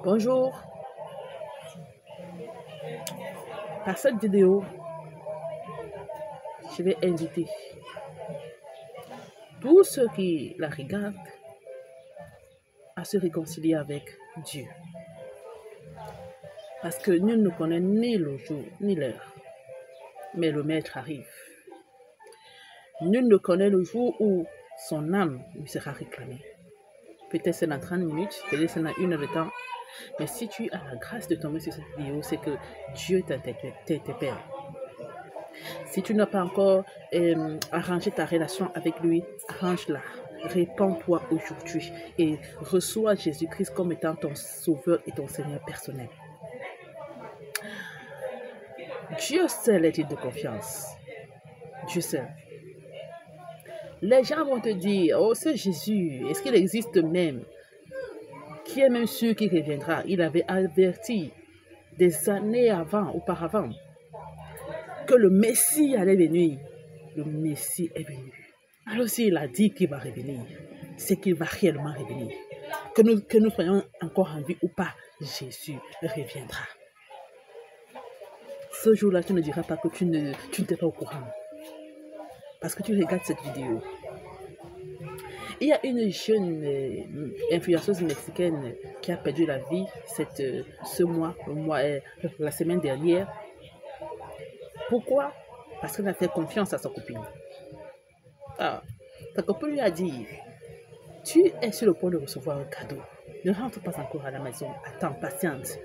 Bonjour, par cette vidéo, je vais inviter tous ceux qui la regardent à se réconcilier avec Dieu. Parce que nul ne connaît ni le jour ni l'heure, mais le Maître arrive. Nul ne connaît le jour où son âme lui sera réclamée. Peut-être c'est dans 30 minutes, peut-être c'est dans 1 heure de temps. Mais si tu as la grâce de tomber sur cette vidéo, c'est que Dieu t'interpelle. Si tu n'as pas encore arrangé ta relation avec lui, arrange-la. Répands-toi aujourd'hui et reçois Jésus-Christ comme étant ton sauveur et ton Seigneur personnel. Dieu seul est de confiance. Dieu seul. Les gens vont te dire, oh c'est Jésus, est-ce qu'il existe même? Qui est même sûr qu'il reviendra? Il avait averti des années auparavant, que le Messie allait venir. Le Messie est venu. Alors s'il a dit qu'il va revenir, c'est qu'il va réellement revenir. Que nous soyons encore en vie ou pas, Jésus reviendra. Ce jour-là, tu ne diras pas que tu n'étais pas au courant. Parce que tu regardes cette vidéo. Il y a une jeune influenceuse mexicaine qui a perdu la vie la semaine dernière. Pourquoi? Parce qu'elle a fait confiance à sa copine. Ah, ta copine lui a dit, tu es sur le point de recevoir un cadeau. Ne rentre pas encore à la maison. Attends, patiente.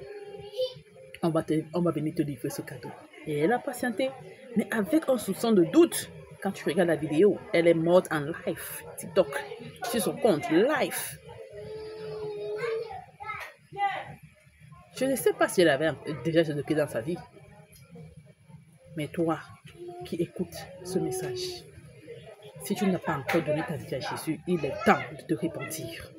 On va venir te livrer ce cadeau. Et elle a patienté, mais avec un soupçon de doute. Quand tu regardes la vidéo, elle est morte en live, TikTok, sur son compte, live. Je ne sais pas si elle avait déjà Jésus-Christ dans sa vie. Mais toi, qui écoutes ce message, si tu n'as pas encore donné ta vie à Jésus, il est temps de te repentir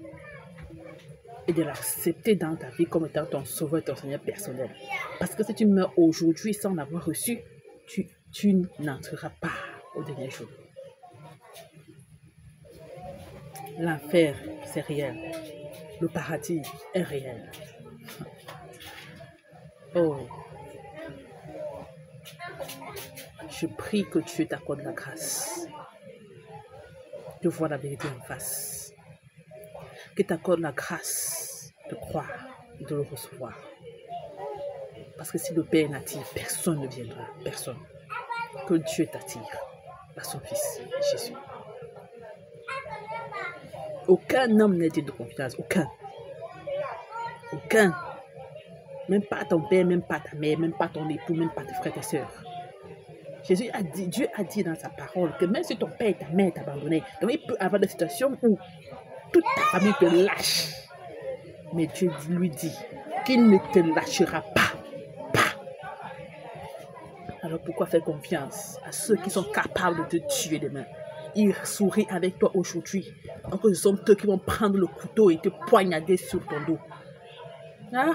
et de l'accepter dans ta vie comme étant ton sauveur et ton Seigneur personnel. Parce que si tu meurs aujourd'hui sans l'avoir reçu, tu n'entreras pas au dernier jour. L'enfer, c'est réel. Le paradis est réel. Oh, je prie que Dieu t'accorde la grâce de voir la vérité en face. Que t'accorde la grâce de croire et de le recevoir. Parce que si le Père n'attire, personne ne viendra. Personne. Que Dieu t'attire par son Fils, Jésus. Aucun homme n'est digne de confiance. Aucun. Aucun. Même pas ton père, même pas ta mère, même pas ton époux, même pas tes frères et sœurs. Dieu a dit dans sa parole que même si ton père et ta mère t'abandonnent, donc il peut y avoir des situations où toute ta famille te lâche. Mais Dieu lui dit qu'il ne te lâchera pas. Alors pourquoi faire confiance à ceux qui sont capables de te tuer demain? Ils sourient avec toi aujourd'hui. Donc ce sont eux qui vont prendre le couteau et te poignarder sur ton dos. Ah?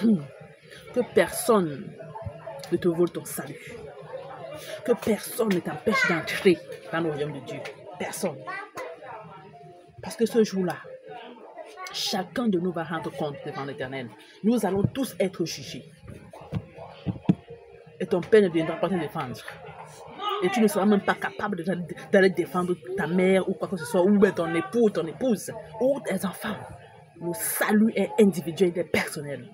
Que personne ne te vole ton salut. Que personne ne t'empêche d'entrer dans le royaume de Dieu. Personne. Parce que ce jour-là, chacun de nous va rendre compte devant l'Éternel. Nous allons tous être jugés. Et ton père ne viendra pas te défendre. Et tu ne seras même pas capable d'aller défendre ta mère ou quoi que ce soit, ou ton époux, ton épouse, ou tes enfants. Le salut est individuel et personnel.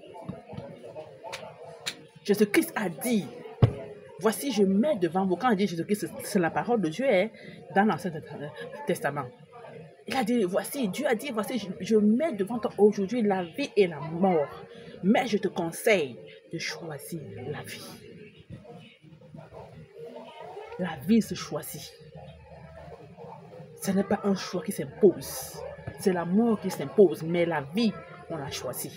Jésus-Christ a dit, voici je mets devant vous, quand il dit Jésus-Christ, c'est la parole de Dieu dans l'Ancien Testament. Il a dit, voici, Dieu a dit, voici, je mets devant toi aujourd'hui la vie et la mort. Mais je te conseille de choisir la vie. La vie se choisit. Ce n'est pas un choix qui s'impose. C'est la mort qui s'impose, mais la vie, on la choisit.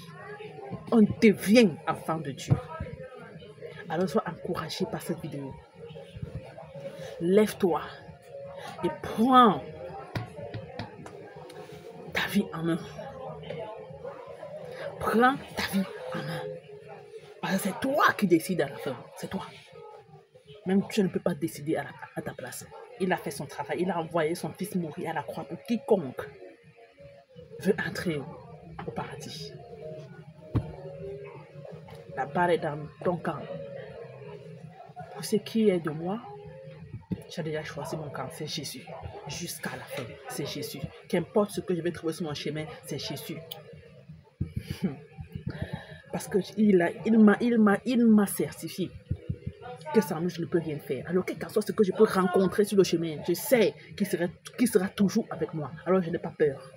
On devient enfant de Dieu. Alors sois encouragé par cette vidéo. Lève-toi et prends ta vie en main. Prends ta vie en main. Parce que c'est toi qui décides à la fin. C'est toi. Même tu ne peux pas décider à ta place. Il a fait son travail. Il a envoyé son fils mourir à la croix pour quiconque veut entrer au paradis. La barre est dans ton camp. Pour ce qui est de moi, j'ai déjà choisi mon camp, c'est Jésus. Jusqu'à la fin, c'est Jésus. Qu'importe ce que je vais trouver sur mon chemin, c'est Jésus. Parce qu'il m'a certifié que sans lui, je ne peux rien faire. Alors, quel que soit ce que je peux rencontrer sur le chemin, je sais qu'il sera toujours avec moi. Alors, je n'ai pas peur.